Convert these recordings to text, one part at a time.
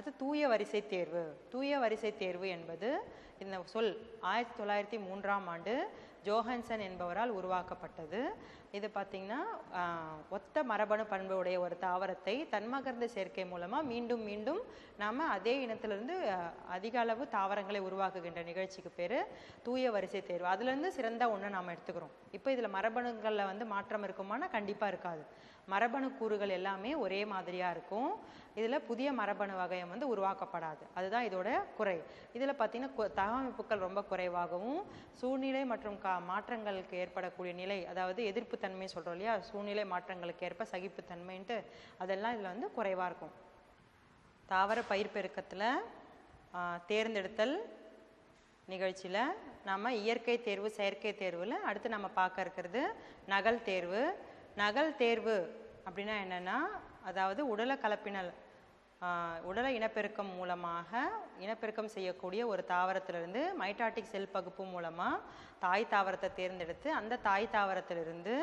அடுத்து தூய வரிசை தேர்வு. தூய வரிசை தேர்வு என்பது இந்த சொல் 1903ஆம் ஆண்டு ஜோஹன்சன் என்பவரால் உருவாக்கப்பட்டது. இது பார்த்திங்கன்னா ஒத்த மரபணு பண்பு உடைய ஒரு தாவரத்தை தன்மகர்ந்த சேர்க்கை மூலமாக மீண்டும் மீண்டும் நாம் அதே இனத்திலிருந்து அதிக அளவு தாவரங்களை உருவாக்குகின்ற நிகழ்ச்சிக்கு பேர் தூய வரிசை தேர்வு. அதுலேருந்து சிறந்த ஒன்று நாம் எடுத்துக்கிறோம். இப்போ இதில் மரபணுகளில் வந்து மாற்றம் இருக்குமானா கண்டிப்பாக இருக்காது. மரபணு கூறுகள் எல்லாமே ஒரே மாதிரியாக இருக்கும். இதில் புதிய மரபணு வகையம் வந்து உருவாக்கப்படாது. அதுதான் இதோட குறை. இதில் பார்த்திங்கன்னா தகவமைப்புகள் ரொம்ப குறைவாகவும் சூழ்நிலை மற்றும் மாற்றங்களுக்கு ஏற்படக்கூடிய நிலை, அதாவது எதிர்ப்புத்தன்மை சொல்கிறோம் இல்லையா, சூழ்நிலை மாற்றங்களுக்கு ஏற்ப சகிப்புத்தன்மைன்ட்டு அதெல்லாம் இதில் வந்து குறைவாக இருக்கும். தாவர பயிர் பெருக்கத்தில் தேர்ந்தெடுத்தல் நிகழ்ச்சியில் நம்ம இயற்கை தேர்வு செயற்கை தேர்வில் அடுத்து நம்ம பார்க்க இருக்கிறது நகல் தேர்வு. நகல் தேர்வு அப்படின்னா என்னென்னா, அதாவது உடலை கலப்பினல் உடலை இனப்பெருக்கம் மூலமாக இனப்பெருக்கம் செய்யக்கூடிய ஒரு தாவரத்திலிருந்து மைட்டாட்டிக் செல் பகுப்பு மூலமாக தாய் தாவரத்தை தேர்ந்தெடுத்து அந்த தாய் தாவரத்திலிருந்து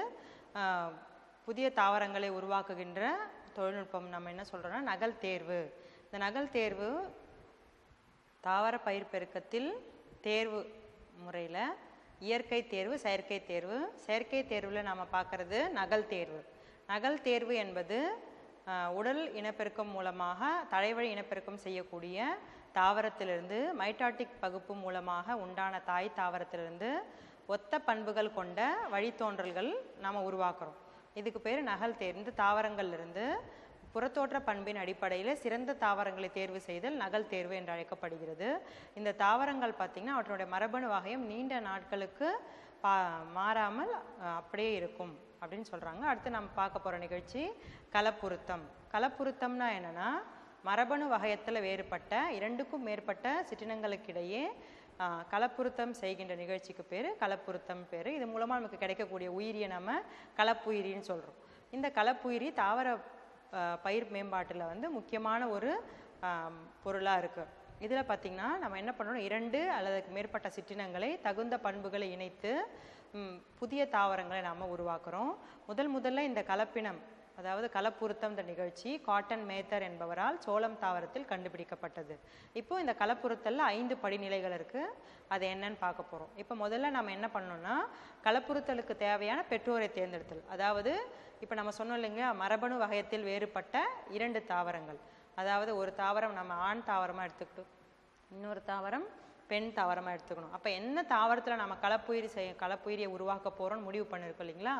புதிய தாவரங்களை உருவாக்குகின்ற தொழில்நுட்பம் நம்ம என்ன சொல்கிறோன்னா நகல் தேர்வு. இந்த நகல் தேர்வு தாவர பயிர் பெருக்கத்தில் தேர்வு முறையில் இயற்கை தேர்வு செயற்கை தேர்வு. செயற்கை தேர்வில் நாம் பார்க்குறது நகல் தேர்வு. நகல் தேர்வு என்பது உடல் இனப்பெருக்கம் மூலமாக தலைவழி இனப்பெருக்கம் செய்யக்கூடிய தாவரத்திலிருந்து மைட்டாட்டிக் பகுப்பு மூலமாக உண்டான தாய் தாவரத்திலிருந்து ஒத்த பண்புகள் கொண்ட வழித்தோன்றல்கள் நாம் உருவாக்குறோம். இதுக்கு பேர் நகல் தேர்வு. இந்த தாவரங்கள்லிருந்து புறத்தோற்ற பண்பின் அடிப்படையில் சிறந்த தாவரங்களை தேர்வு செய்தல் நகல் தேர்வு என்று அழைக்கப்படுகிறது. இந்த தாவரங்கள் பார்த்திங்கன்னா அவற்றுடைய மரபணு வகையம் நீண்ட நாட்களுக்கு மாறாமல் அப்படியே இருக்கும் அப்படின்னு சொல்கிறாங்க. அடுத்து நம்ம பார்க்க போகிற நிகழ்ச்சி கலப்புருத்தம். கலப்புருத்தம்னா என்னென்னா, மரபணு வகையத்தில் வேறுபட்ட இரண்டுக்கும் மேற்பட்ட சிற்றினங்களுக்கிடையே கலப்புருத்தம் செய்கின்ற நிகழ்ச்சிக்கு பேர் கலப்புருத்தம் பேர். இது மூலமாக நமக்கு கிடைக்கக்கூடிய உயிரியை நம்ம கலப்புயிரின்னு சொல்கிறோம். இந்த கலப்புயிரி தாவர பயிர் மேம்பாட்டில் வந்து முக்கியமான ஒரு பொருளாக இருக்குது. இதில் பார்த்திங்கன்னா நம்ம என்ன பண்ணணும், 2 அல்லது மேற்பட்ட சிற்றினங்களை தகுந்த பண்புகளை இணைத்து புதிய தாவரங்களை நாம் உருவாக்குறோம். முதல்ல இந்த கலப்பினம், அதாவது கலப்புருத்தம் இந்த நிகழ்ச்சி காட்டன் மேத்தர் என்பவரால் சோளம் தாவரத்தில் கண்டுபிடிக்கப்பட்டது. இப்போது இந்த கலப்புருத்தலில் 5 படிநிலைகள் இருக்குது. அது என்னன்னு பார்க்க போகிறோம். இப்போ முதல்ல நம்ம என்ன பண்ணணும்னா, கலப்புருத்தலுக்கு தேவையான பெற்றோரை தேர்ந்தெடுத்தல். அதாவது இப்போ நம்ம சொன்னோம் இல்லைங்க, மரபணு வகையத்தில் வேறுபட்ட 2 தாவரங்கள், அதாவது ஒரு தாவரம் நம்ம ஆண் தாவரமாக எடுத்துக்கிட்டோம், இன்னொரு தாவரம் பெண் தாவரமாக எடுத்துக்கணும். அப்போ என்ன தாவரத்தில் நம்ம கலப்புயிரியை உருவாக்க போகிறோம்னு முடிவு பண்ணியிருக்கோம் இல்லைங்களா,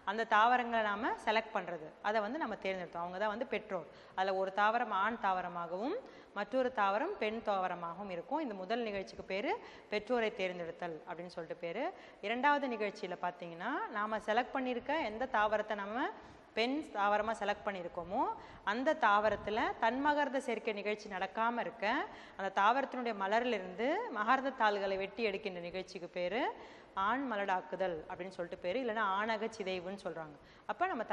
அந்த தாவரங்களை நாம் செலக்ட் பண்ணுறது, அதை வந்து நம்ம தேர்ந்தெடுத்தோம். அவங்க தான் வந்து பெற்றோர். அதில் ஒரு தாவரம் ஆண் தாவரமாகவும் மற்றொரு தாவரம் பெண் தாவரமாகவும் இருக்கும். இந்த முதல் நிகழ்ச்சிக்கு பேர் பெற்றோரை தேர்ந்தெடுத்தல் அப்படின்னு சொல்லிட்டு பேர். 2வது நிகழ்ச்சியில் பார்த்தீங்கன்னா, நாம் செலக்ட் பண்ணியிருக்க எந்த தாவரத்தை நம்ம பெண் தாவரமாக செலக்ட் பண்ணியிருக்கோமோ அந்த தாவரத்தில் தன்மகர்ந்த சேர்க்கை நிகழ்ச்சி நடக்காமல் இருக்க அந்த தாவரத்தினுடைய மலரிலிருந்து மகர்ந்த தாள்களை வெட்டி எடுக்கின்ற நிகழ்ச்சிக்கு பேர் ஆண் மலடாக்குதல் அப்படின்னு சொல்லிட்டு பேர், இல்லைன்னா ஆணக சிதைவுன்னு சொல்கிறாங்க. அப்போ நம்ம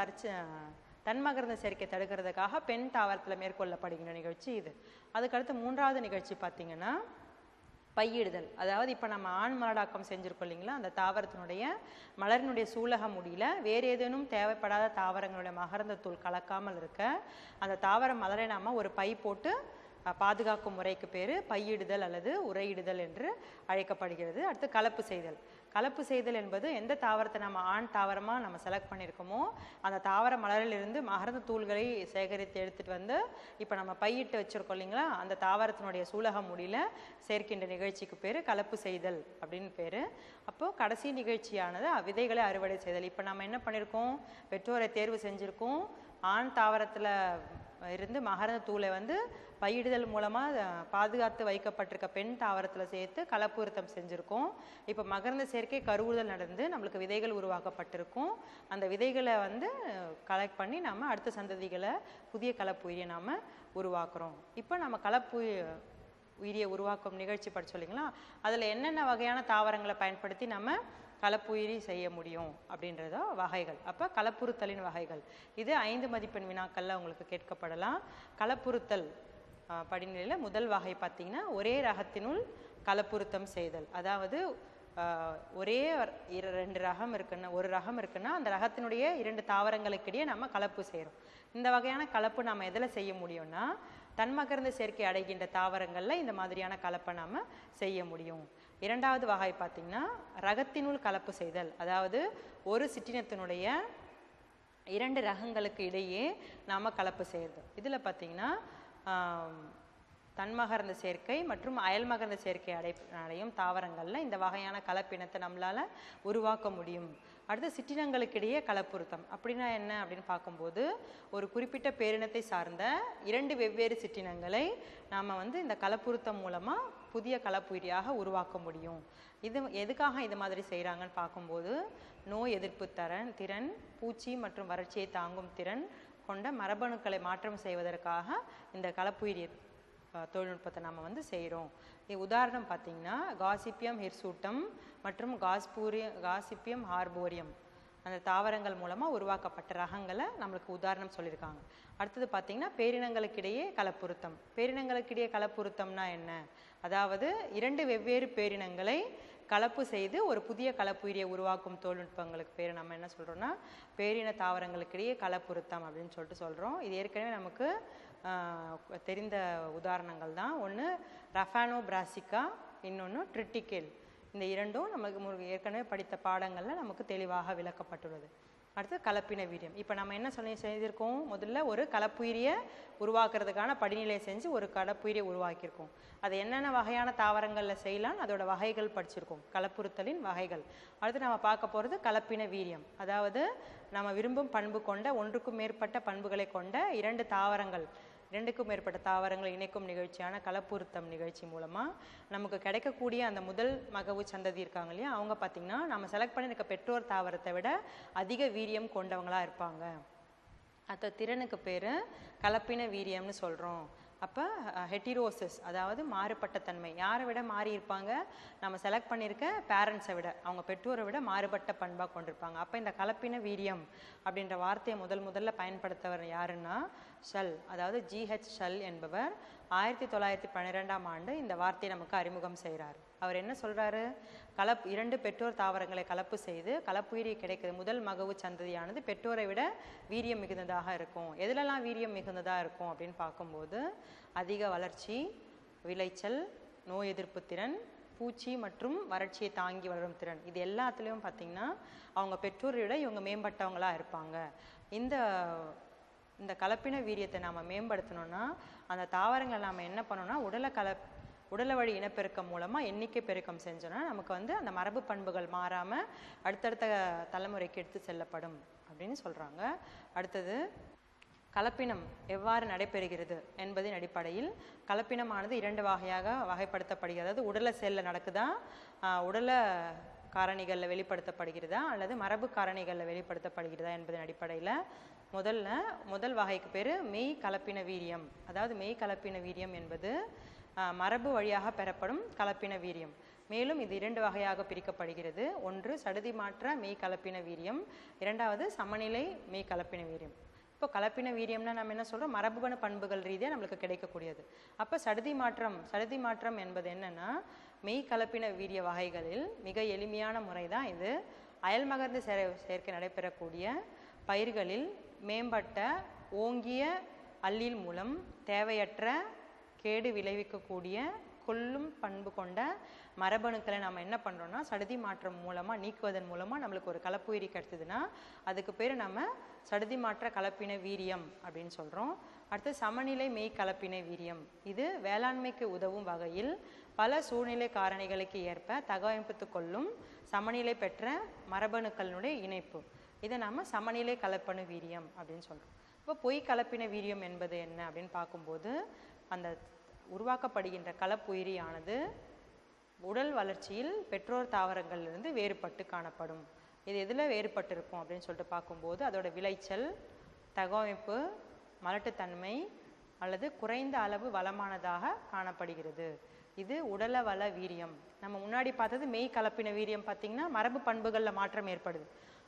தன்மகர்ந்த சேர்க்கை தடுக்கிறதுக்காக பெண் தாவரத்தில் மேற்கொள்ளப்படுகின்ற நிகழ்ச்சி இது. அதுக்கடுத்து 3வது நிகழ்ச்சி பார்த்திங்கன்னா பையிடுதல். அதாவது இப்போ நம்ம ஆண் மலடாக்கம் செஞ்சுருக்கோம் இல்லைங்களா, அந்த தாவரத்தினுடைய மலரினுடைய சூலக முடியில் வேறு ஏதேனும் தேவைப்படாத தாவரங்களுடைய மகரந்த தூள் கலக்காமல் இருக்க அந்த தாவர மலரை நாம் ஒரு பை போட்டு பாதுகாக்கும் முறைக்கு பேர் பையிடுதல் அல்லது உரையிடுதல் என்று அழைக்கப்படுகிறது. அடுத்து கலப்பு செய்தல். கலப்பு செய்தல் என்பது எந்த தாவரத்தை நம்ம ஆண் தாவரமாக நம்ம செலக்ட் பண்ணியிருக்கோமோ அந்த தாவர மலரிலிருந்து மகரந்த தூள்களை சேகரித்து எடுத்துகிட்டு வந்து இப்போ நம்ம பையிட்டு வச்சுருக்கோம் இல்லைங்களா, அந்த தாவரத்தினுடைய சூலக முடியில் சேர்க்கின்ற நிகழ்ச்சிக்கு பேர் கலப்பு செய்தல் அப்படின்னு பேர். அப்போது கடைசி நிகழ்ச்சியானது விதைகளை அறுவடை செய்தல். இப்போ நம்ம என்ன பண்ணியிருக்கோம், பெற்றோரை தேர்வு செஞ்சுருக்கோம், ஆண் தாவரத்தில் இருந்து மகரந்த தூளை வந்து பயிடுதல் மூலமாக பாதுகாத்து வைக்கப்பட்டிருக்க பெண் தாவரத்தில் சேர்த்து கலப்புருத்தம் செஞ்சுருக்கோம். இப்போ மகரந்த சேர்க்கை கருவுறுதல் நடந்து நம்மளுக்கு விதைகள் உருவாக்கப்பட்டிருக்கும். அந்த விதைகளை வந்து கலெக்ட் பண்ணி நம்ம அடுத்த சந்ததிகளை புதிய கலப்புயிரியை நாம் உருவாக்குறோம். இப்போ நம்ம உயிரியை உருவாக்கும் நிகழ்ச்சி படிச்சோம் இல்லைங்களா, அதில் என்னென்ன வகையான தாவரங்களை பயன்படுத்தி நம்ம கலப்புயிரி செய்ய முடியும் அப்படின்றத வகைகள். அப்போ கலப்புறுத்தலின் வகைகள் இது 5 மதிப்பெண் வினாக்களில் உங்களுக்கு கேட்கப்படலாம். கலப்புறுத்தல் படிநிலையில் முதல் வகை பார்த்திங்கன்னா ஒரே ரகத்தினுள் கலப்புறுத்தம் செய்தல். அதாவது ஒரே 2 ரகம் இருக்குன்னா, ஒரு ரகம் இருக்குன்னா அந்த ரகத்தினுடைய 2 தாவரங்களுக்கிடையே நம்ம கலப்பு செய்கிறோம். இந்த வகையான கலப்பு நம்ம எதில் செய்ய முடியும்னா தன்மகரந்த சேர்க்கை அடைகின்ற தாவரங்களில் இந்த மாதிரியான கலப்பை நாம் செய்ய முடியும். இரண்டாவது வகை பார்த்திங்கன்னா ரகத்தினுள் கலப்பு செய்தல். அதாவது ஒரு சிற்றினத்தினுடைய 2 ரகங்களுக்கு இடையே நாம் கலப்பு செய்கிறது. இதில் பார்த்திங்கன்னா தன்மகரந்த சேர்க்கை மற்றும் அயல்மகரந்த சேர்க்கை அடையும் தாவரங்களில் இந்த வகையான கலப்பினத்தை நம்மளால் உருவாக்க முடியும். அடுத்து சிற்றினங்களுக்கிடையே கலப்புறுத்தம் அப்படின்னா என்ன அப்படின்னு பார்க்கும்போது ஒரு குறிப்பிட்ட பேரினத்தை சார்ந்த 2 வெவ்வேறு சிற்றினங்களை நாம் இந்த கலப்புறுத்தம் மூலமாக புதிய கலப்புயிரியாக உருவாக்க முடியும். இது எதுக்காக இது மாதிரி செய்கிறாங்கன்னு பார்க்கும்போது நோய் எதிர்ப்பு திறன், பூச்சி மற்றும் வறட்சியை தாங்கும் திறன் கொண்ட மரபணுக்களை மாற்றம் செய்வதற்காக இந்த கலப்புயிரி தொழில்நுட்பத்தை நம்ம செய்கிறோம். உதாரணம் பார்த்திங்கன்னா காசிப்பியம் ஹிர்சூட்டம் மற்றும் காசிப்பியம் ஹார்போரியம் அந்த தாவரங்கள் மூலமாக உருவாக்கப்பட்ட ரகங்களை நம்மளுக்கு உதாரணம் சொல்லியிருக்காங்க. அடுத்தது பார்த்திங்கன்னா பேரினங்களுக்கிடையே கலப்புறுத்தம். பேரினங்களுக்கிடையே கலப்புறுத்தம்னா என்ன? அதாவது 2 வெவ்வேறு பேரினங்களை கலப்பு செய்து ஒரு புதிய கலப்புயிரியை உருவாக்கும் தொழில்நுட்பங்களுக்கு பேர் நம்ம என்ன சொல்கிறோம்னா பேரின தாவரங்களுக்கிடையே கலப்புறுத்தம் அப்படின்னு சொல்கிறோம். இது ஏற்கனவே நமக்கு தெரிந்த உதாரணங்கள் தான். ஒன்று ரஃபானோ பிராசிகா, இன்னொன்று ட்ரிட்டிகேல். இந்த 2ம் நமக்கு ஏற்கனவே படித்த பாடங்களில் நமக்கு தெளிவாக விளக்கப்பட்டுள்ளது. அடுத்து கலப்பின வீரியம். இப்போ நம்ம என்ன செய்திருக்கோம்? முதல்ல ஒரு கலப்புயிரியை உருவாக்குறதுக்கான படிநிலையை செஞ்சு ஒரு கலப்புயிரியை உருவாக்கியிருக்கோம். அது என்னென்ன வகையான தாவரங்களில் செய்யலாம் அதோட வகைகள் படிச்சிருக்கோம், கலப்புறுத்தலின் வகைகள். அடுத்து நம்ம பார்க்க போகிறது கலப்பின வீரியம். அதாவது நம்ம விரும்பும் பண்பு கொண்ட ஒன்றுக்கும் மேற்பட்ட பண்புகளை கொண்ட 2 தாவரங்கள் 2க்கும் மேற்பட்ட தாவரங்களை இணைக்கும் நிகழ்ச்சியான கலப்புறுத்தம் நிகழ்ச்சி மூலமாக நமக்கு கிடைக்கக்கூடிய அந்த முதல் மகவு சந்ததி இருக்காங்க இல்லையா, அவங்க பார்த்திங்கன்னா நம்ம செலக்ட் பண்ணியிருக்க பெற்றோர் தாவரத்தை விட அதிக வீரியம் கொண்டவங்களாக இருப்பாங்க. அந்த திறனுக்கு பேர் கலப்பின வீரியம்னு சொல்கிறோம். அப்போ ஹெட்டிரோசிஸ் அதாவது மாறுபட்ட தன்மை. யாரை விட மாறி இருப்பாங்க? நம்ம செலக்ட் பண்ணியிருக்க பேரண்ட்ஸை விட, அவங்க பெற்றோரை விட மாறுபட்ட பண்பாக கொண்டிருப்பாங்க. அப்போ இந்த கலப்பின வீரியம் அப்படின்ற வார்த்தையை முதல்ல பயன்படுத்தவர் யாருன்னா ஷல், அதாவது ஜிஹெச் ஷல் என்பவர் 1912ஆம் ஆண்டு இந்த வார்த்தையை நமக்கு அறிமுகம் செய்கிறார். அவர் என்ன சொல்கிறாரு? 2 பெற்றோர் தாவரங்களை கலப்பு செய்து கலப்புயிரி கிடைக்கிறது முதல் மகவு சந்ததியானது பெற்றோரை விட வீரியம் மிகுந்ததாக இருக்கும். எதுலெல்லாம் வீரியம் மிகுந்ததாக இருக்கும் அப்படின்னு பார்க்கும்போது அதிக வளர்ச்சி, விளைச்சல், நோய் எதிர்ப்பு திறன், பூச்சி மற்றும் வறட்சியை தாங்கி வளரும் திறன், இது எல்லாத்துலேயும் பார்த்திங்கன்னா அவங்க பெற்றோரை விட இவங்க மேம்பட்டவங்களாக இருப்பாங்க. இந்த கலப்பின வீரியத்தை நாம் மேம்படுத்தணும்னா அந்த தாவரங்களை நாம் என்ன பண்ணணும்னா உடல வழி இனப்பெருக்கம் மூலமாக எண்ணிக்கை பெருக்கம் செஞ்சோன்னா நமக்கு அந்த மரபு பண்புகள் மாறாமல் அடுத்தடுத்த தலைமுறைக்கு எடுத்து செல்லப்படும் அப்படின்னு சொல்கிறாங்க. அடுத்தது கலப்பினம் எவ்வாறு நடைபெறுகிறது என்பதின் அடிப்படையில் கலப்பினமானது 2 வகையாக வகைப்படுத்தப்படுகிறது. அதாவது உடல செல்ல நடக்குதா, உடல காரணிகளில் வெளிப்படுத்தப்படுகிறதா அல்லது மரபு காரணிகளில் வெளிப்படுத்தப்படுகிறதா என்பதன் அடிப்படையில் முதல் வகைக்கு பேர் மெய் கலப்பின வீரியம். அதாவது மெய் கலப்பின வீரியம் என்பது மரபு வழியாக பெறப்படும் கலப்பின வீரியம். மேலும் இது 2 வகையாக பிரிக்கப்படுகிறது. ஒன்று சடுதி மாற்ற மெய் கலப்பின வீரியம், இரண்டாவது சமநிலை மெய் கலப்பின வீரியம். இப்போ கலப்பின வீரியம்னா நம்ம என்ன சொல்கிறோம்? மரபணு பண்புகள் ரீதியாக நம்மளுக்கு கிடைக்கக்கூடியது. அப்போ சடுதி மாற்றம் என்பது என்னென்னா மெய் கலப்பின வீரிய வகைகளில் மிக எளிமையான முறை தான் இது. அயல்மகர்ந்த சேர்க்கை நடைபெறக்கூடிய பயிர்களில் மேம்பட்ட ஓங்கிய அல்லீல் மூலம் தேவையற்ற கேடு விளைவிக்கக்கூடிய கொல்லும் பண்பு கொண்ட மரபணுக்களை நம்ம என்ன பண்ணுறோம்னா சடுதி மாற்றம் மூலமாக நீக்குவதன் மூலமாக நம்மளுக்கு ஒரு கலப்புயிரி கிடைச்சதுன்னா அதுக்கு பேர் நம்ம சடுதி மாற்ற கலப்பின வீரியம் அப்படின்னு சொல்கிறோம். அடுத்து சமநிலை மெய் கலப்பின வீரியம். இது வேளாண்மைக்கு உதவும் வகையில் பல சூழ்நிலை காரணிகளுக்கு ஏற்ப தகவமைத்து கொள்ளும் சமநிலை பெற்ற மரபணுக்களினுடைய இணைப்பு. இதை நாம் சமநிலை கலப்பணு வீரியம் அப்படின்னு சொல்கிறோம். இப்போ பொய் கலப்பின வீரியம் என்பது என்ன அப்படின்னு பார்க்கும்போது அந்த உருவாக்கப்படுகின்ற கலப்புயிரியானது உடல் வளர்ச்சியில் பெற்றோர் தாவரங்களிலிருந்து வேறுபட்டு காணப்படும். இது எதில் வேறுபட்டு இருக்கும் அப்படின்னு சொல்லிட்டு பார்க்கும்போது அதோட விளைச்சல், தகவமைப்பு, மலட்டுத்தன்மை அல்லது குறைந்த அளவு வளமானதாக காணப்படுகிறது. இது உடல வள வீரியம். நம்ம முன்னாடி பார்த்தது மெய் கலப்பின வீரியம் பார்த்திங்கன்னா மரபு பண்புகளில் மாற்றம் ஏற்படுது.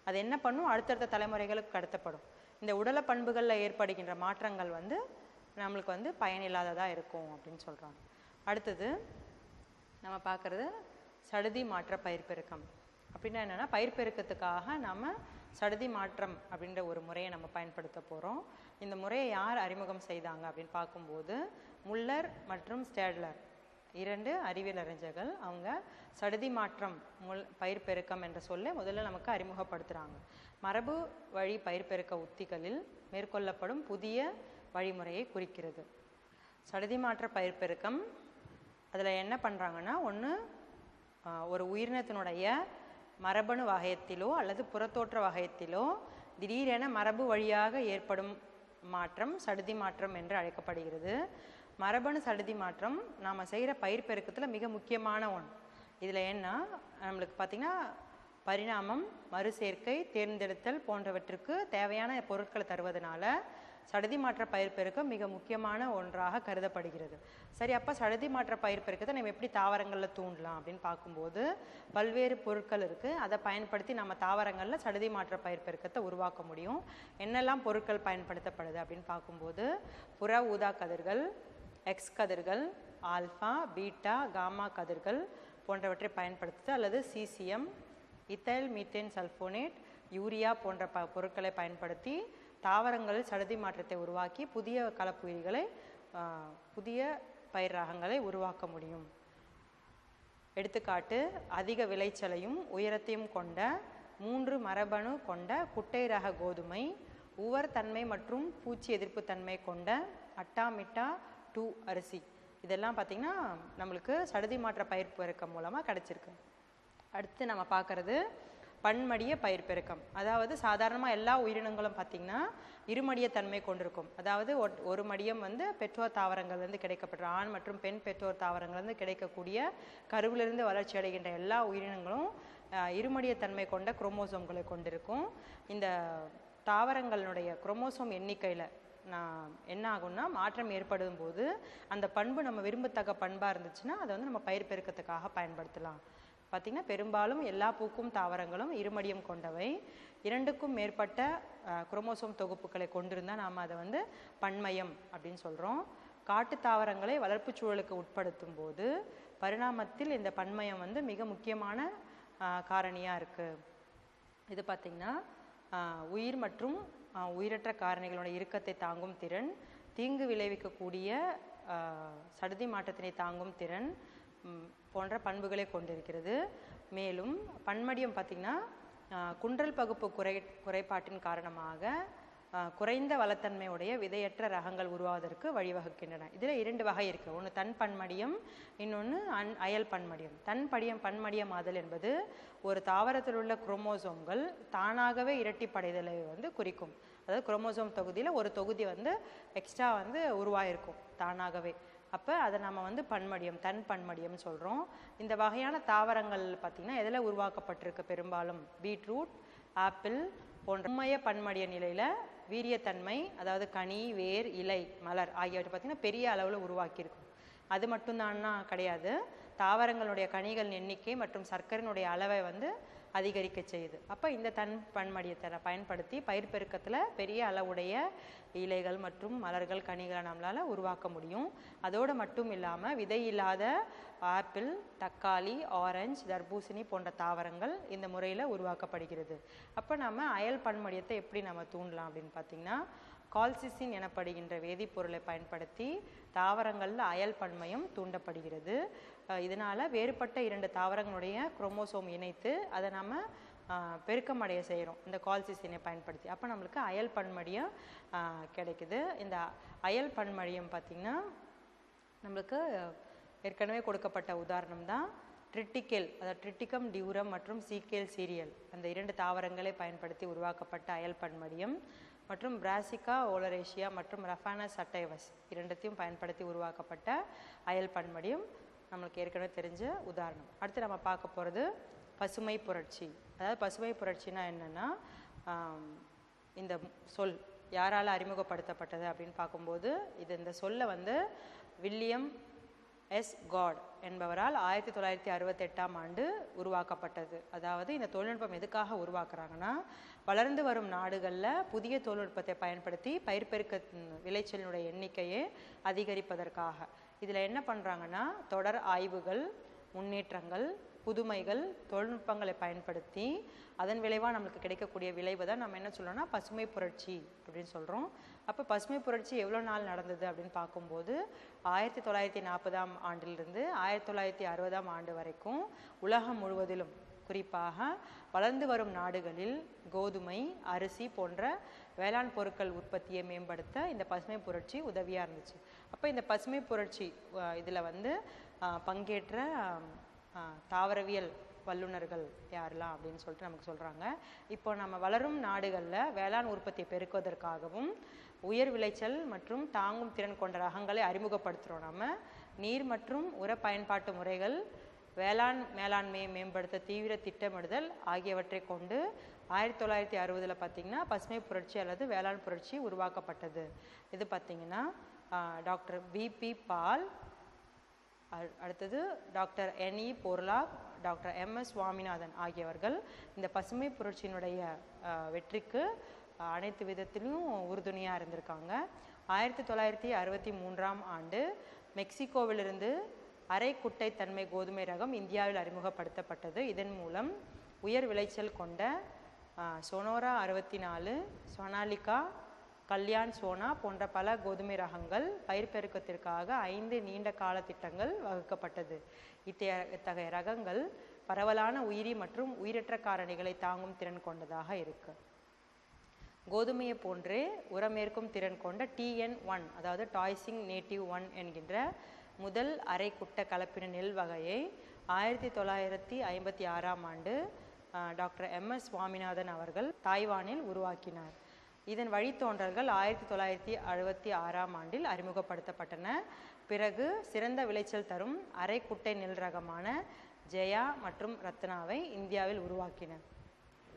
அது என்ன பண்ணும்? அடுத்தடுத்த தலைமுறைகளுக்கு கடத்தப்படும். இந்த உடல பண்புகளில் ஏற்படுகின்ற மாற்றங்கள் நம்மளுக்கு பயனில்லாததாக இருக்கும் அப்படின்னு சொல்கிறாங்க. அடுத்தது நம்ம பார்க்குறது சடுதி மாற்ற பயிர் பெருக்கம். அப்படின்னா என்னென்னா பயிர் பெருக்கத்துக்காக நம்ம சடுதி மாற்றம் அப்படின்ற ஒரு முறையை நம்ம பயன்படுத்த போகிறோம். இந்த முறையை யார் அறிமுகம் செய்தாங்க அப்படின்னு பார்க்கும்போது முல்லர் மற்றும் ஸ்டேட்லர் 2 அறிவியல் அறிஞர்கள் அவங்க சடுதி மாற்றம் பயிர் பெருக்கம் என்ற சொல்லை முதல்ல நமக்கு அறிமுகப்படுத்துகிறாங்க. மரபு வழி பயிர் பெருக்க உத்திகளில் மேற்கொள்ளப்படும் புதிய வழிமுறையை குறிக்கிறது. சடுதி மாற்ற பயிர் பெருக்கம் அதில் என்ன பண்ணுறாங்கன்னா, ஒன்று ஒரு உயிரினத்தினுடைய மரபணு வகையத்திலோ அல்லது புறத்தோற்ற வகையத்திலோ திடீரென மரபு வழியாக ஏற்படும் மாற்றம் சடுதி மாற்றம் என்று அழைக்கப்படுகிறது. மரபணு சடுதி மாற்றம் நாம் செய்கிற பயிர் பெருக்கத்தில் மிக முக்கியமான ஒன்று. இதில் என்ன நம்மளுக்கு பார்த்திங்கன்னா பரிணாமம், மறுசேர்க்கை, தேர்ந்தெடுத்தல் போன்றவற்றுக்கு தேவையான பொருட்களை தருவதனால சடுதி மாற்ற பயிர் பெருக்கம் மிக முக்கியமான ஒன்றாக கருதப்படுகிறது. சரி, அப்போ சடுதி மாற்ற பயிர் பெருக்கத்தை நம்ம எப்படி தாவரங்களில் தூண்டலாம் அப்படின்னு பார்க்கும்போது பல்வேறு பொருட்கள் இருக்குது. அதை பயன்படுத்தி நம்ம தாவரங்களில் சடுதி மாற்ற பயிர் பெருக்கத்தை உருவாக்க முடியும். என்னெல்லாம் பொருட்கள் பயன்படுத்தப்படுது அப்படின்னு பார்க்கும்போது புற ஊதா கதிர்கள், எக்ஸ் கதிர்கள், ஆல்ஃபா, பீட்டா, காமா கதிர்கள் போன்றவற்றை பயன்படுத்துது அல்லது CCM, ethyl methane sulphonate, urea போன்ற பொருட்களை பயன்படுத்தி தாவரங்களில் சடுதி மாற்றத்தை உருவாக்கி புதிய கலப்புயிரிகளை புதிய பயிர் ரகங்களை உருவாக்க முடியும். எடுத்துக்காட்டு, அதிக விளைச்சலையும் உயரத்தையும் கொண்ட 3 மரபணு கொண்ட குட்டை ரக கோதுமை, உவர் தன்மை மற்றும் பூச்சி எதிர்ப்பு தன்மை கொண்ட அட்டாமிட்டா 2 அரிசி. இதெல்லாம் பார்த்திங்கன்னா நம்மளுக்கு சடுதி மாற்ற பயிர் பெருக்கம் மூலமாக கிடச்சிருக்கு. அடுத்து நம்ம பார்க்குறது பன்மடிய பயிர் பெருக்கம். அதாவது சாதாரணமாக எல்லா உயிரினங்களும் பார்த்திங்கன்னா இருமடிய தன்மை கொண்டிருக்கும். அதாவது ஒரு மடியம் வந்து பெற்றோர் தாவரங்கள்லேருந்து கிடைக்கப்படுற ஆண் மற்றும் பெண் பெற்றோர் தாவரங்கள்லேருந்து கிடைக்கக்கூடிய கருவிலிருந்து வளர்ச்சி அடைகின்ற எல்லா உயிரினங்களும் இருமடிய தன்மை கொண்ட குரோமோசோம்களை கொண்டிருக்கும். இந்த தாவரங்களுடைய குரோமோசோம் எண்ணிக்கையில் என்ன ஆகும்னா மாற்றம் ஏற்படும் போது அந்த பண்பு நம்ம விரும்பத்தக்க பண்பாக இருந்துச்சுன்னா அதை வந்து நம்ம பயிர் பெருக்கத்துக்காக பயன்படுத்தலாம். பார்த்திங்கன்னா பெரும்பாலும் எல்லா பூக்கும் தாவரங்களும் இருமடியம் கொண்டவை. 2க்கும் மேற்பட்ட குரோமோசோம் தொகுப்புகளை கொண்டிருந்தால் நாம் அதை வந்து பன்மயம் அப்படின்னு சொல்கிறோம். காட்டு தாவரங்களை வளர்ப்பு சூழலுக்கு உட்படுத்தும் போது பரிணாமத்தில் இந்த பன்மயம் வந்து மிக முக்கியமான காரணியாக இருக்குது. இது பார்த்திங்கன்னா உயிர் மற்றும் உயிரற்ற காரணிகளோட இறுக்கத்தை தாங்கும் திறன், தீங்கு விளைவிக்கக்கூடிய சடுதி மாற்றத்தினை தாங்கும் திறன் போன்ற பண்புகளை கொண்டிருக்கிறது. மேலும் பன்மடியம் பார்த்திங்கன்னா குன்றல் பகுப்பு குறைபாட்டின் காரணமாக குறைந்த வளத்தன்மையுடைய விதையற்ற ரகங்கள் உருவாவதற்கு வழிவகுக்கின்றன. இதில் 2 வகை இருக்குது. ஒன்று தன் பன்மடியம், இன்னொன்று அயல் பன்மடியம். பன்மடியம் ஆதல் என்பது ஒரு தாவரத்தில் உள்ள குரோமோசோம்கள் தானாகவே இரட்டிப்படைதலை வந்து குறிக்கும். அதாவது குரோமோசோம் தொகுதியில் ஒரு தொகுதி வந்து எக்ஸ்ட்ரா வந்து உருவாயிருக்கும் தானாகவே. அப்போ அதை நம்ம வந்து பன்மடியம், தன் பன்மடியம் சொல்கிறோம். இந்த வகையான தாவரங்கள் பார்த்திங்கன்னா எதில் உருவாக்கப்பட்டிருக்கு? பெரும்பாலும் பீட்ரூட், ஆப்பிள் போன்ற உண்மைய பன்மடிய நிலையில் வீரியத்தன்மை, அதாவது கனி, வேர், இலை, மலர் ஆகியவற்றை பார்த்திங்கன்னா பெரிய அளவில் உருவாக்கியிருக்கும். அது மட்டும்தான்னா கிடையாது, தாவரங்களுடைய கனிகள் எண்ணிக்கை மற்றும் சர்க்கரையினுடைய அளவை வந்து அதிகரிக்க செய்யுது. அப்போ இந்த தன் பன்மடியத்தை பயன்படுத்தி பயிர் பெருக்கத்தில் பெரிய அளவுடைய இலைகள் மற்றும் மலர்கள், கனிகளை நம்மளால் உருவாக்க முடியும். அதோடு மட்டும் இல்லாமல் விதை இல்லாத ஆப்பிள், தக்காளி, ஆரஞ்சு, தர்பூசணி போன்ற தாவரங்கள் இந்த முறையில் உருவாக்கப்படுகிறது. அப்போ நம்ம அயல் பன்மடியத்தை எப்படி நம்ம தூண்டலாம் அப்படின்னு பார்த்திங்கன்னா கால்சிசின் எனப்படுகின்ற வேதிப்பொருளை பயன்படுத்தி தாவரங்களில் அயல் பன்மயம் தூண்டப்படுகிறது. இதனால் வேறுபட்ட 2 தாவரங்களுடைய குரோமோசோம் இணைத்து அதை நம்ம பெருக்கமடைய செய்கிறோம் இந்த கால்சிசினை பயன்படுத்தி. அப்போ நம்மளுக்கு அயல் பன்மடியம் கிடைக்குது. இந்த அயல் பன்மடியம் பார்த்திங்கன்னா நம்மளுக்கு ஏற்கனவே கொடுக்கப்பட்ட உதாரணம் தான் ட்ரிட்டிக்கேல், அதாவது ட்ரிட்டிகம் டியூரம் மற்றும் சீக்கேல் சீரியல், அந்த 2 தாவரங்களை பயன்படுத்தி உருவாக்கப்பட்ட அயல் பன்மடியம் மற்றும் பிராசிகா ஓலரேஷியா மற்றும் ரஃபானஸ் சட்டைவஸ் 2த்தையும் பயன்படுத்தி உருவாக்கப்பட்ட அயல் பன்மடியம் நம்மளுக்கு ஏற்கனவே தெரிஞ்ச உதாரணம். அடுத்து நம்ம பார்க்க போகிறது பசுமை புரட்சி. அதாவது பசுமை புரட்சினா என்னென்னா இந்த சொல் யாரால் அறிமுகப்படுத்தப்பட்டது அப்படின்னு பார்க்கும்போது இந்த சொல்லை வந்து வில்லியம் எஸ் காட் என்பவரால் 1968ஆம் ஆண்டு உருவாக்கப்பட்டது. அதாவது இந்த தொழில்நுட்பம் எதுக்காக உருவாக்குறாங்கன்னா வளர்ந்து வரும் நாடுகளில் புதிய தொழில்நுட்பத்தை பயன்படுத்தி பயிர் பெருக்க விளைச்சலினுடைய எண்ணிக்கையை அதிகரிப்பதற்காக. இதில் என்ன பண்ணுறாங்கன்னா தொடர் ஆய்வுகள், முன்னேற்றங்கள், புதுமைகள் தொழில்நுட்பங்களை பயன்படுத்தி அதன் விளைவாக நம்மளுக்கு கிடைக்கக்கூடிய விளைவு தான் நம்ம என்ன சொல்கிறோம்னா பசுமை புரட்சி அப்படின்னு சொல்கிறோம். அப்போ பசுமை புரட்சி எவ்வளோ நாள் நடந்தது அப்படின்னு பார்க்கும்போது 1940ஆம் ஆண்டிலிருந்து 1960ஆம் ஆண்டு வரைக்கும் உலகம் முழுவதிலும் குறிப்பாக வளர்ந்து வரும் நாடுகளில் கோதுமை, அரிசி போன்ற வேளாண் பொருட்கள் உற்பத்தியை மேம்படுத்த இந்த பசுமை புரட்சி உதவியாக இருந்துச்சு. அப்போ இந்த பசுமை புரட்சி இதில் வந்து பங்கேற்ற தாவரவியல் வல்லுநர்கள் யாரெல்லாம் அப்படின்னு சொல்லிட்டு நமக்கு சொல்கிறாங்க. இப்போ நம்ம வளரும் நாடுகளில் வேளாண் உற்பத்தியை பெருக்குவதற்காகவும் உயர் விளைச்சல் மற்றும் தாங்கும் திறன் கொண்ட ரகங்களை அறிமுகப்படுத்துகிறோம். நம்ம நீர் மற்றும் உர பயன்பாட்டு முறைகள், வேளாண் மேலாண்மையை மேம்படுத்த தீவிர திட்டமிடுதல் ஆகியவற்றை கொண்டு 1960 பார்த்திங்கன்னா பசுமை புரட்சி அல்லது வேளாண் புரட்சி உருவாக்கப்பட்டது. இது பார்த்திங்கன்னா டாக்டர் பிபி பால், அடுத்தது doctor NE Borlaug, doctor MS Swaminathan ஆகியவர்கள் இந்த பசுமை புரட்சியினுடைய வெற்றிக்கு அனைத்து விதத்திலும் உறுதுணையாக இருந்திருக்காங்க. 1963ஆம் ஆண்டு மெக்சிகோவிலிருந்து அரை குட்டைத்தன்மை கோதுமை ரகம் இந்தியாவில் அறிமுகப்படுத்தப்பட்டது. இதன் மூலம் உயர் விளைச்சல் கொண்ட சோனோரா 64, சோனாலிகா, கல்யாண் சோனா போன்ற பல கோதுமை ரகங்கள் பயிர் பெருக்கத்திற்காக 5 நீண்ட கால திட்டங்கள் வகுக்கப்பட்டது. இத்தகைய ரகங்கள் பரவலான உயிரி மற்றும் உயிரற்ற காரணிகளை தாங்கும் திறன் கொண்டதாக இருக்கு. கோதுமையை போன்றே உரமேற்கும் திறன் கொண்ட TN1 அதாவது டாய்சிங் நேட்டிவ் 1 என்கின்ற முதல் அரை குட்ட கலப்பின நெல் வகையை 1956ஆம் ஆண்டு டாக்டர் எம்எஸ் சுவாமிநாதன் அவர்கள் தாய்வானில் உருவாக்கினார். இதன் வழித்தோன்றல்கள் 1966ஆம் ஆண்டில் அறிமுகப்படுத்தப்பட்டன. பிறகு சிறந்த விளைச்சல் தரும் அரை குட்டை நெல் ரகமான ஜெயா மற்றும் ரத்னாவை இந்தியாவில் உருவாக்கினர்.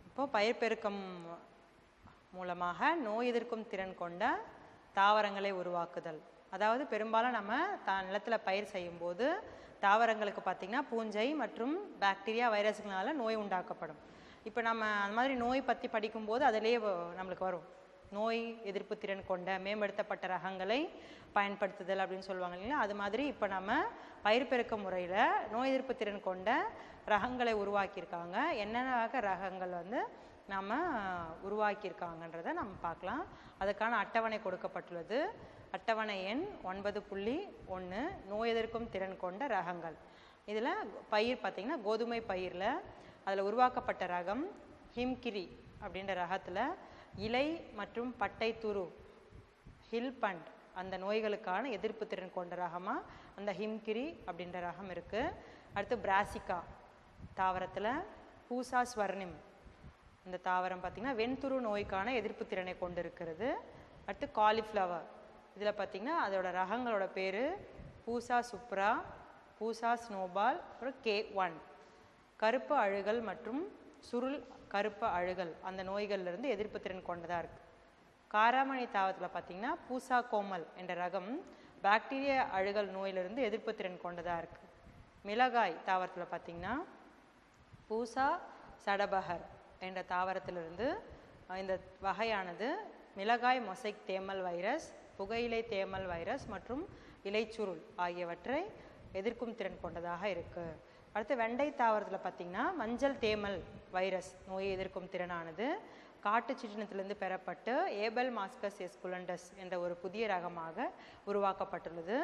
இப்போது பயிர் பெருக்கம் மூலமாக நோய் எதிர்க்கும் திறன் கொண்ட தாவரங்களை உருவாக்குதல். அதாவது பெரும்பாலும் நம்ம நிலத்தில் பயிர் செய்யும்போது தாவரங்களுக்கு பார்த்திங்கன்னா பூஞ்சை மற்றும் பாக்டீரியா வைரஸ்களால் நோய் உண்டாக்கப்படும். இப்போ நம்ம அந்த மாதிரி நோய் பற்றி படிக்கும்போது அதிலேயே நம்மளுக்கு வரும் நோய் எதிர்ப்பு திறன் கொண்ட மேம்படுத்தப்பட்ட ரகங்களை பயன்படுத்துதல் அப்படின்னு சொல்லுவாங்க இல்லைங்களா. அது மாதிரி இப்போ நம்ம பயிர் பெருக்க முறையில் நோய் எதிர்ப்பு திறன் கொண்ட ரகங்களை உருவாக்கியிருக்காங்க. என்னென்ன ரகங்கள் வந்து நம்ம உருவாக்கியிருக்காங்கன்றதை நம்ம பார்க்கலாம். அதுக்கான அட்டவணை கொடுக்கப்பட்டுள்ளது. அட்டவணை எண் 9.1 நோய் எதிர்க்கும் திறன் கொண்ட ரகங்கள். இதில் பயிர் பார்த்திங்கன்னா கோதுமை பயிரில் அதில் உருவாக்கப்பட்ட ரகம் ஹிம்கிரி அப்படின்ற ரகத்தில் இலை மற்றும் பட்டை துரு ஹில்பண்ட் அந்த நோய்களுக்கான எதிர்ப்பு திறன் கொண்ட ரகமாக அந்த ஹிம்கிரி அப்படின்ற ரகம் இருக்குது. அடுத்து பிராசிகா தாவரத்தில் பூசா ஸ்வர்ணிம் இந்த தாவரம் பார்த்திங்கன்னா வெண்துரு நோய்க்கான எதிர்ப்பு திறனை கொண்டு இருக்கிறது. அடுத்து காலிஃப்ளவர் இதில் பார்த்திங்கன்னா அதோட ரகங்களோட பேர் பூசா சுப்ரா, பூசா ஸ்னோபால், அப்புறம் K1. கருப்பு அழுகல் மற்றும் சுருள் கருப்பு அழுகல் அந்த நோய்கள்லேருந்து எதிர்ப்பு திறன் கொண்டதாக இருக்குது. காராமணி தாவரத்தில் பார்த்திங்கன்னா பூசா கோமல் என்ற ரகம் பாக்டீரியா அழுகல் நோயிலிருந்து எதிர்ப்பு திறன் கொண்டதாக இருக்குது. மிளகாய் தாவரத்தில் பார்த்திங்கன்னா பூசா சடபஹர் என்ற தாவரத்திலிருந்து இந்த வகையானது மிளகாய் மொசைக் தேமல் வைரஸ், புகையிலை தேமல் வைரஸ் மற்றும் இலைச்சுருள் ஆகியவற்றை எதிர்க்கும் திறன் கொண்டதாக இருக்குது. அடுத்து வெண்டை தாவரத்தில் பார்த்திங்கன்னா மஞ்சள் தேமல் வைரஸ் நோயை எதிர்க்கும் திறனானது காட்டு சிற்றினத்திலிருந்து பெறப்பட்டு ஏபல் மாஸ்கஸ் எஸ்குலண்டஸ் என்ற ஒரு புதிய ரகமாக உருவாக்கப்பட்டுள்ளது.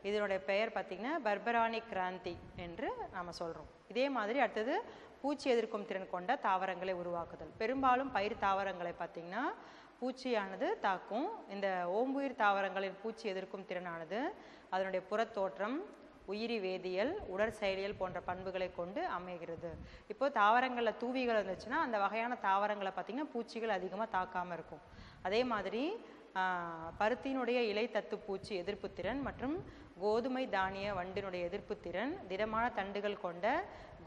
இதனுடைய பெயர் பார்த்திங்கன்னா பர்பரானி கிராந்தி என்று நாம் சொல்கிறோம். இதே மாதிரி அடுத்தது பூச்சி எதிர்க்கும் திறன் கொண்ட தாவரங்களை உருவாக்குதல். பெரும்பாலும் பயிர் தாவரங்களை பார்த்திங்கன்னா பூச்சியானது தாக்கும். இந்த ஓம்புயிர் தாவரங்களின் பூச்சி எதிர்க்கும் திறனானது அதனுடைய புறத்தோற்றம், உயிரி வேதியியல், உடற்செயலியல் போன்ற பண்புகளை கொண்டு அமைகிறது. இப்போ தாவரங்களில் தூவிகள் இருந்துச்சுன்னா அந்த வகையான தாவரங்களை பார்த்திங்கன்னா பூச்சிகள் அதிகமாக தாக்காமல் இருக்கும். அதே மாதிரி பருத்தினுடைய இலை தத்து பூச்சி எதிர்ப்பு திறன் மற்றும் கோதுமை தானிய வண்டினுடைய எதிர்ப்பு திறன் திடமான தண்டுகள் கொண்ட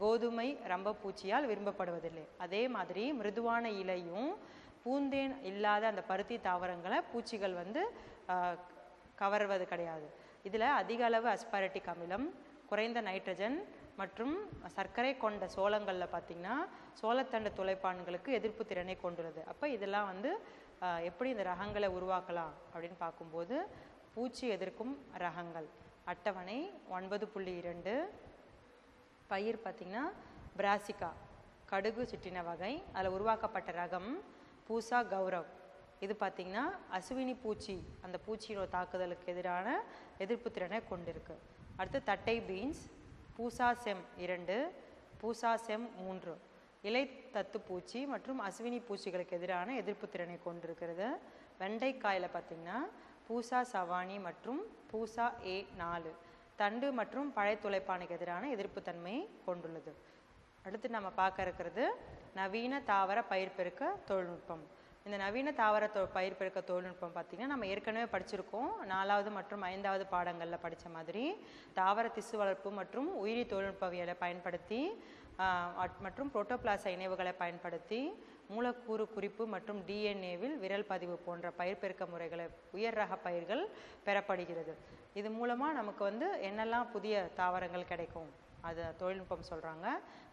கோதுமை ரம்ப பூச்சியால் விரும்பப்படுவதில்லை. அதே மாதிரி மிருதுவான இலையும் பூந்தேன் இல்லாத அந்த பருத்தி தாவரங்களை பூச்சிகள் வந்து கவர்வது கிடையாது. இதில் அதிக அளவு அஸ்பாரட்டிக் அமிலம், குறைந்த நைட்ரஜன் மற்றும் சர்க்கரை கொண்ட சோளங்களில் பார்த்திங்கன்னா சோளத்தண்டு துளைப்பான்களுக்கு எதிர்ப்பு திறனை கொண்டுள்ளது. அப்போ இதெல்லாம் வந்து எப்படி இந்த ரகங்களை உருவாக்கலாம் அப்படின்னு பார்க்கும்போது பூச்சி எதிர்க்கும் ரகங்கள் அட்டவணை 9.2 பயிர் பார்த்திங்கன்னா பிராசிகா கடுகு சிற்றின வகை. அதில் உருவாக்கப்பட்ட ரகம் பூசா கௌரவ். இது பார்த்திங்கன்னா அசுவினி பூச்சி, அந்த பூச்சியோட தாக்குதலுக்கு எதிரான எதிர்ப்பு திறனை கொண்டிருக்கு. அடுத்து தட்டை பீன்ஸ் பூசா செம் 2, பூசா செம் 3 இலை தத்து பூச்சி மற்றும் அசுவினி பூச்சிகளுக்கு எதிரான எதிர்ப்பு திறனை கொண்டிருக்கிறது. வெண்டைக்காயில் பார்த்திங்கன்னா பூசா சவானி மற்றும் பூசா A4 தண்டு மற்றும் பழைய துளைப்பானுக்கு எதிரான எதிர்ப்பு தன்மையை கொண்டுள்ளது. அடுத்து நம்ம பார்க்க இருக்கிறது நவீன தாவர பயிர் பெருக்க தொழில்நுட்பம். இந்த நவீன தாவர பயிர் பெருக்க தொழில்நுட்பம் பார்த்திங்கன்னா நம்ம ஏற்கனவே படிச்சிருக்கோம். 4வது மற்றும் 5வது பாடங்களில் படித்த மாதிரி தாவர திசு வளர்ப்பு மற்றும் உயிரி தொழில்நுட்பவியலை பயன்படுத்தி மற்றும் புரோட்டோபிளாச இணைவுகளை பயன்படுத்தி மூலக்கூறு குறிப்பு மற்றும் டிஎன்ஏவில் விரல் பதிவு போன்ற பயிர் பெருக்க முறைகளை உயர் ரக பயிர்கள் பெறப்படுகிறது. இது மூலமாக நமக்கு என்னெல்லாம் புதிய தாவரங்கள் கிடைக்கும் அது தொழில்நுட்பம் சொல்கிறாங்க.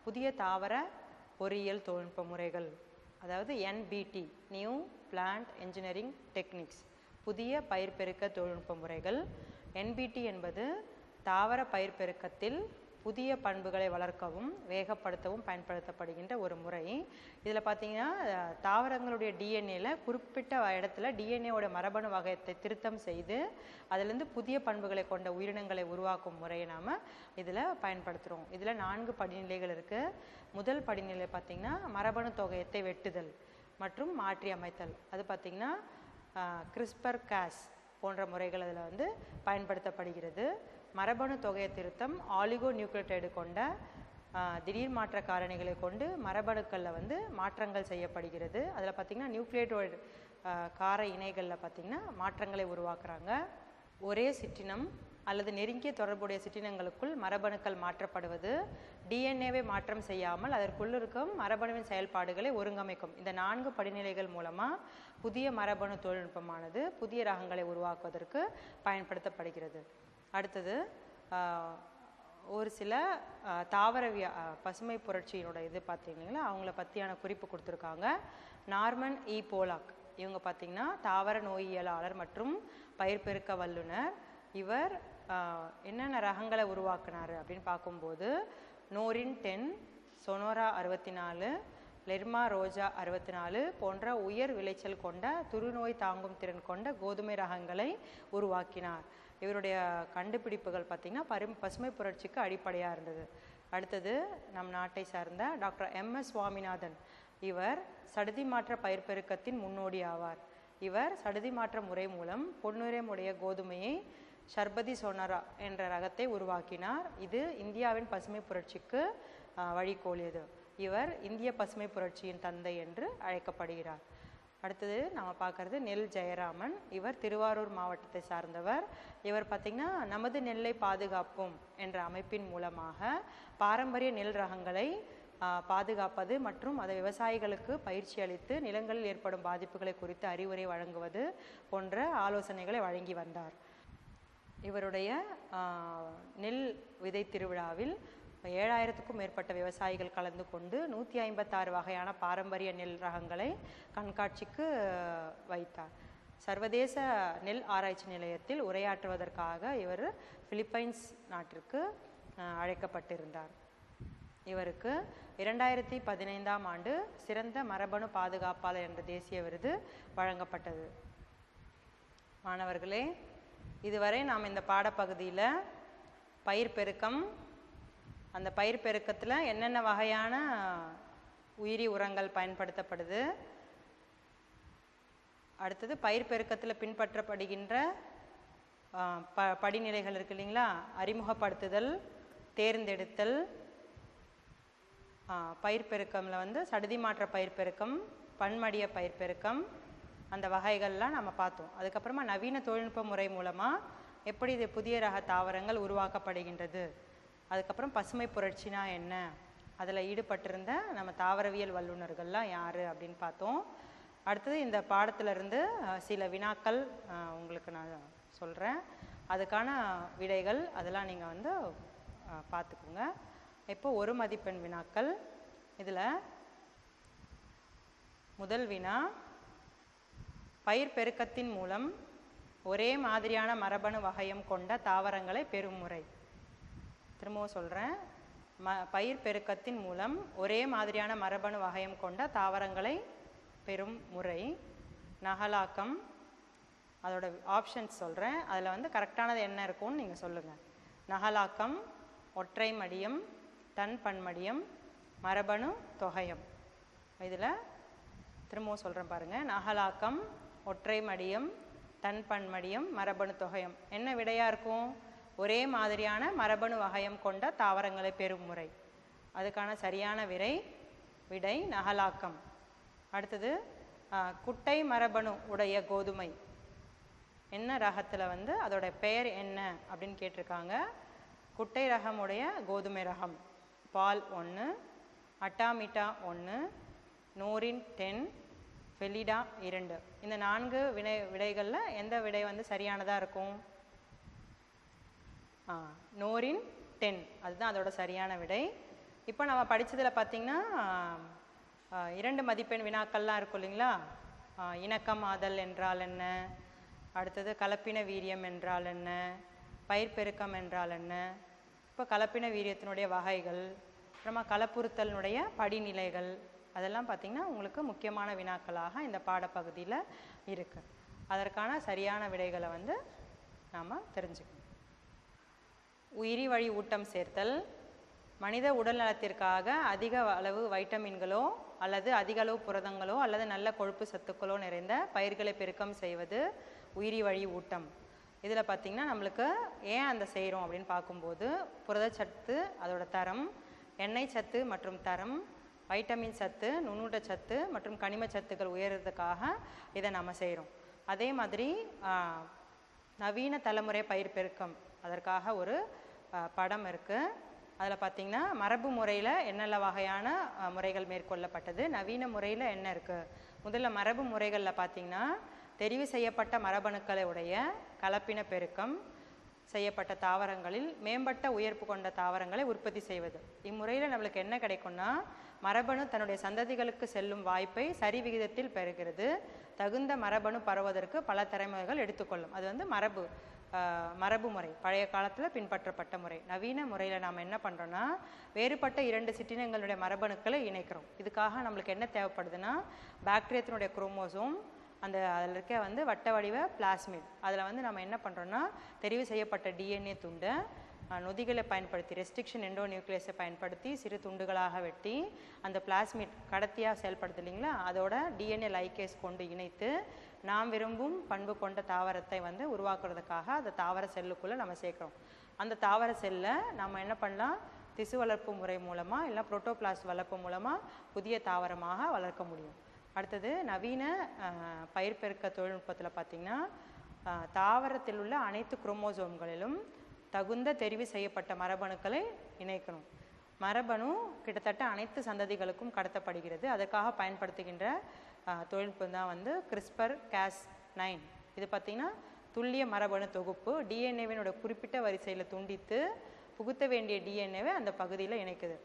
புதிய தாவர பொறியியல் தொழில்நுட்ப முறைகள், அதாவது NBT new plant engineering techniques, புதிய பயிர் பெருக்க தொழில்நுட்ப முறைகள். NBT என்பது தாவர பயிர் பெருக்கத்தில் புதிய பண்புகளை வளர்க்கவும் வேகப்படுத்தவும் பயன்படுத்தப்படுகின்ற ஒரு முறை. இதில் பார்த்திங்கன்னா தாவரங்களுடைய டிஎன்ஏல குறிப்பிட்ட இடத்துல டிஎன்ஏவோட மரபணு வகையத்தை திருத்தம் செய்து அதிலிருந்து புதிய பண்புகளை கொண்ட உயிரினங்களை உருவாக்கும் முறையை நாம் இதில் பயன்படுத்துகிறோம். இதில் 4 படிநிலைகள் இருக்குது. முதல் படிநிலை பார்த்திங்கன்னா மரபணு தொகையத்தை வெட்டுதல் மற்றும் மாற்றி அமைத்தல். அது பார்த்திங்கன்னா CRISPR-Cas போன்ற முறைகள் அதில் பயன்படுத்தப்படுகிறது. மரபணு தொகையை திருத்தம் ஆலிகோ நியூக்ளியோடைடு கொண்ட திடீர் மாற்ற காரணிகளை கொண்டு மரபணுக்களில் மாற்றங்கள் செய்யப்படுகிறது. அதில் பார்த்திங்கன்னா நியூக்ளியோடைடு கார இணைகளில் பார்த்திங்கன்னா மாற்றங்களை உருவாக்குறாங்க. ஒரே சிற்றினம் அல்லது நெருங்கிய தொடர்புடைய சிற்றினங்களுக்குள் மரபணுக்கள் மாற்றப்படுவது டிஎன்ஏவை மாற்றம் செய்யாமல் அதற்குள் இருக்கும் மரபணுவின் செயல்பாடுகளை ஒருங்கமைக்கும். இந்த 4 படிநிலைகள் மூலமாக புதிய மரபணு தொழில்நுட்பமானது புதிய ரகங்களை உருவாக்குவதற்கு பயன்படுத்தப்படுகிறது. அடுத்தது ஒரு சில தாவர பசுமை புரட்சியினோட இது பார்த்திங்கன்னா அவங்கள பற்றியான குறிப்பு கொடுத்துருக்காங்க. Norman E. போலாக் இவங்க பார்த்திங்கன்னா தாவர நோயியலாளர் மற்றும் பயிர் பெருக்க வல்லுனர். இவர் என்னென்ன ரகங்களை உருவாக்குனார் அப்படின்னு பார்க்கும்போது நோரின் 10, சொனோரா 64, லெர்மா ரோஜா 64 போன்ற உயர் விளைச்சல் கொண்ட துருநோய் தாங்கும் திறன் கொண்ட கோதுமை ரகங்களை உருவாக்கினார். இவருடைய கண்டுபிடிப்புகள் பார்த்திங்கன்னா பசுமை புரட்சிக்கு அடிப்படையாக இருந்தது. அடுத்தது நம் நாட்டை சார்ந்த டாக்டர் MS சுவாமிநாதன். இவர் சடுதி மாற்ற பயிர் பெருக்கத்தின் முன்னோடி ஆவார். இவர் சடுதி மாற்ற முறை மூலம் பொன்னிறமுடைய கோதுமையை ஷர்பதி சொனரா என்ற ரகத்தை உருவாக்கினார். இது இந்தியாவின் பசுமை புரட்சிக்கு வழிகோலியது. இவர் இந்திய பசுமை புரட்சியின் தந்தை என்று அழைக்கப்படுகிறார். அடுத்தது நம்ம பார்க்குறது நெல் ஜெயராமன். இவர் திருவாரூர் மாவட்டத்தை சார்ந்தவர். இவர் பார்த்திங்கன்னா நமது நெல்லை பாதுகாப்போம் என்ற அமைப்பின் மூலமாக பாரம்பரிய நெல் ரகங்களை பாதுகாப்பது மற்றும் அதை விவசாயிகளுக்கு பயிற்சி அளித்து நிலங்களில் ஏற்படும் பாதிப்புகளை குறித்து அறிவுரை வழங்குவது போன்ற ஆலோசனைகளை வழங்கி வந்தார். இவருடைய நெல் விதை திருவிழாவில் 7000க்கும் மேற்பட்ட விவசாயிகள் கலந்து கொண்டு 156 வகையான பாரம்பரிய நெல் ரகங்களை கண்காட்சிக்கு வைத்தார். சர்வதேச நெல் ஆராய்ச்சி நிலையத்தில் உரையாற்றுவதற்காக இவர் பிலிப்பைன்ஸ் நாட்டிற்கு அழைக்கப்பட்டிருந்தார். இவருக்கு 2015ஆம் ஆண்டு சிறந்த மரபணு பாதுகாப்பாளர் என்ற தேசிய விருது வழங்கப்பட்டது. மாணவர்களே, இதுவரை நாம் இந்த பாடப்பகுதியில் பயிர் பெருக்கம், அந்த பயிர் பெருக்கத்தில் என்னென்ன வகையான உயிரி உரங்கள் பயன்படுத்தப்படுது, அடுத்தது பயிர் பெருக்கத்தில் பின்பற்றப்படுகின்ற படிநிலைகள் இருக்கு இல்லைங்களா, அறிமுகப்படுத்துதல், தேர்ந்தெடுத்தல், பயிர் பெருக்கமில் சடுதி மாற்ற பயிர் பெருக்கம், பன்மடிய பயிர் பெருக்கம், அந்த வகைகள்லாம் நம்ம பார்த்தோம். அதுக்கப்புறமா நவீன தொழில்நுட்ப முறை மூலமாக எப்படி இது புதிய ரக தாவரங்கள் உருவாக்கப்படுகின்றது, அதுக்கப்புறம் பசுமை புரட்சினா என்ன, அதில் ஈடுபட்டிருந்த நம்ம தாவரவியல் வல்லுநர்கள்லாம் யார் அப்படின்னு பார்த்தோம். அடுத்தது இந்த பாடத்திலிருந்து சில வினாக்கள் உங்களுக்கு நான் சொல்கிறேன், அதுக்கான விடைகள் அதெல்லாம் நீங்கள் பார்த்துக்குங்க. இப்போ 1 மதிப்பெண் வினாக்கள். இதில் முதல் வினா, பயிர் பெருக்கத்தின் மூலம் ஒரே மாதிரியான மரபணு வகையம் கொண்ட தாவரங்களை பெறும் முறை. திரும்பவும் சொல்கிறேன், பயிர் பெருக்கத்தின் மூலம் ஒரே மாதிரியான மரபணு வகையம் கொண்ட தாவரங்களை பெறும் முறை. நகலாக்கம், அதோட ஆப்ஷன்ஸ் சொல்கிறேன், அதில் வந்து கரெக்டானது என்ன இருக்கும்னு நீங்கள் சொல்லுங்கள். நகலாக்கம், ஒற்றை மடியம், தன் பன்மடியம், மரபணு தொகையம். இதில் திரும்பவும் சொல்கிறேன் பாருங்கள். நகலாக்கம், ஒற்றை மடியம், தன் பன்மடியம், மரபணு தொகையம். என்ன விடையாக இருக்கும்? ஒரே மாதிரியான மரபணு வகையம் கொண்ட தாவரங்களை பெறும் முறை. அதுக்கான சரியான விடை நகலாக்கம். அடுத்தது குட்டை மரபணு உடைய கோதுமை என்ன ரகத்தில் வந்து அதோட பெயர் என்ன அப்படின்னு கேட்டிருக்காங்க. குட்டை ரகம் உடைய கோதுமை ரகம் பால் 1, அட்டாமிட்டா 1, நோரின் 10, ஃபெலிடா 2. இந்த 4 விடைகளில் எந்த விடை வந்து சரியானதாக இருக்கும்? நோரின் 10 அதுதான் அதோட சரியான விடை. இப்போ நம்ம படித்ததில் பார்த்திங்கன்னா 2 மதிப்பெண் வினாக்கள்லாம் இருக்கும் இல்லைங்களா? இணக்கமாதல் என்றால் என்ன, அடுத்தது கலப்பின வீரியம் என்றால் என்ன, பயிர் பெருக்கம் என்றால் என்ன, இப்போ கலப்பின வீரியத்தினுடைய வகைகள், அப்புறமா கலப்புறுத்தலினுடைய படிநிலைகள், அதெல்லாம் பார்த்திங்கன்னா உங்களுக்கு முக்கியமான வினாக்களாக இந்த பாடப்பகுதியில் இருக்குது. அதற்கான சரியான விடைகளை வந்து நாம் தெரிஞ்சுக்கணும். உயிரி வழி ஊட்டம் சேர்த்தல் மனித உடல் நலத்திற்காக அதிக அளவு வைட்டமின்களோ அல்லது அதிக அளவு புரதங்களோ அல்லது நல்ல கொழுப்பு சத்துக்களோ நிறைந்த பயிர்களை பெருக்கம் செய்வது உயிரி வழி ஊட்டம். இதில் பார்த்திங்கன்னா நம்மளுக்கு ஏன் அந்த செய்கிறோம் அப்படின்னு பார்க்கும்போது புரதச்சத்து, அதோட தரம், எண்ணெய் சத்து மற்றும் தரம், வைட்டமின் சத்து, நுண்ணூட்டச்சத்து மற்றும் கனிம சத்துக்கள் உயர்றதுக்காக இதை நம்ம செய்கிறோம். அதே மாதிரி நவீன தலைமுறை பயிர் பெருக்கம் அதற்காக ஒரு படம் இருக்குது. அதில் பார்த்திங்கன்னா மரபு முறையில் என்னென்ன வகையான முறைகள் மேற்கொள்ளப்பட்டது, நவீன முறையில் என்ன இருக்குது. முதல்ல மரபு முறைகளில் பார்த்திங்கன்னா தெரிவு செய்யப்பட்ட மரபணுக்களை உடைய கலப்பின பெருக்கம் செய்யப்பட்ட தாவரங்களில் மேம்பட்ட உயர்ப்பு கொண்ட தாவரங்களை உற்பத்தி செய்வது. இம்முறையில் நம்மளுக்கு என்ன கிடைக்கும்னா மரபணு தன்னுடைய சந்ததிகளுக்கு செல்லும் வாய்ப்பை சரி விகிதத்தில் பெறுகிறது. தகுந்த மரபணு பரவுவதற்கு பல தலைமுறைகள் எடுத்துக்கொள்ளும். அது வந்து மரபு முறை, பழைய காலத்தில் பின்பற்றப்பட்ட முறை. நவீன முறையில் நாம் என்ன பண்ணுறோன்னா வேறுபட்ட 2 சிற்றினங்களுடைய மரபணுக்களை இணைக்கிறோம். இதுக்காக நம்மளுக்கு என்ன தேவைப்படுதுன்னா பாக்டீரியத்தினுடைய குரோமோசோம், அதில் இருக்க வந்து வட்ட வடிவ பிளாஸ்மிட், அதில் வந்து நம்ம என்ன பண்ணுறோன்னா தெரிவு செய்யப்பட்ட டிஎன்ஏ துண்டை நொதிகளை பயன்படுத்தி ரெஸ்ட்ரிக்ஷன் எண்டோ நியூக்ளியஸை பயன்படுத்தி சிறு துண்டுகளாக வெட்டி அந்த பிளாஸ்மிட் கடத்தியாக செயல்படுது இல்லைங்களா, அதோட டிஎன்ஏ லைகேஸ் கொண்டு இணைத்து நாம் விரும்பும் பண்பு கொண்ட தாவரத்தை வந்து உருவாக்குறதுக்காக அந்த தாவர செல்லுக்குள்ளே நம்ம சேர்க்குறோம். அந்த தாவர செல்லை நம்ம என்ன பண்ணலாம், திசு வளர்ப்பு முறை மூலமாக இல்லை புரோட்டோபிளாஸ்ட் வளர்ப்பு மூலமாக புதிய தாவரமாக வளர்க்க முடியும். அடுத்தது நவீன பயிர் பெருக்க தொழில்நுட்பத்தில் பார்த்திங்கன்னா தாவரத்தில் உள்ள அனைத்து குரோமோசோம்களிலும் தகுந்த தெரிவு செய்யப்பட்ட மரபணுக்களை இணைக்கணும். மரபணு கிட்டத்தட்ட அனைத்து சந்ததிகளுக்கும் கடத்தப்படுகிறது. அதற்காக பயன்படுத்துகின்ற தொழில்நுட்பம் தான் வந்து CRISPR-Cas9. இது பார்த்திங்கன்னா துல்லிய மரபணு தொகுப்பு டிஎன்ஏவினோட குறிப்பிட்ட வரிசையில் துண்டித்து புகுத்த வேண்டிய டிஎன்ஏவை அந்த பகுதியில் இணைக்குது.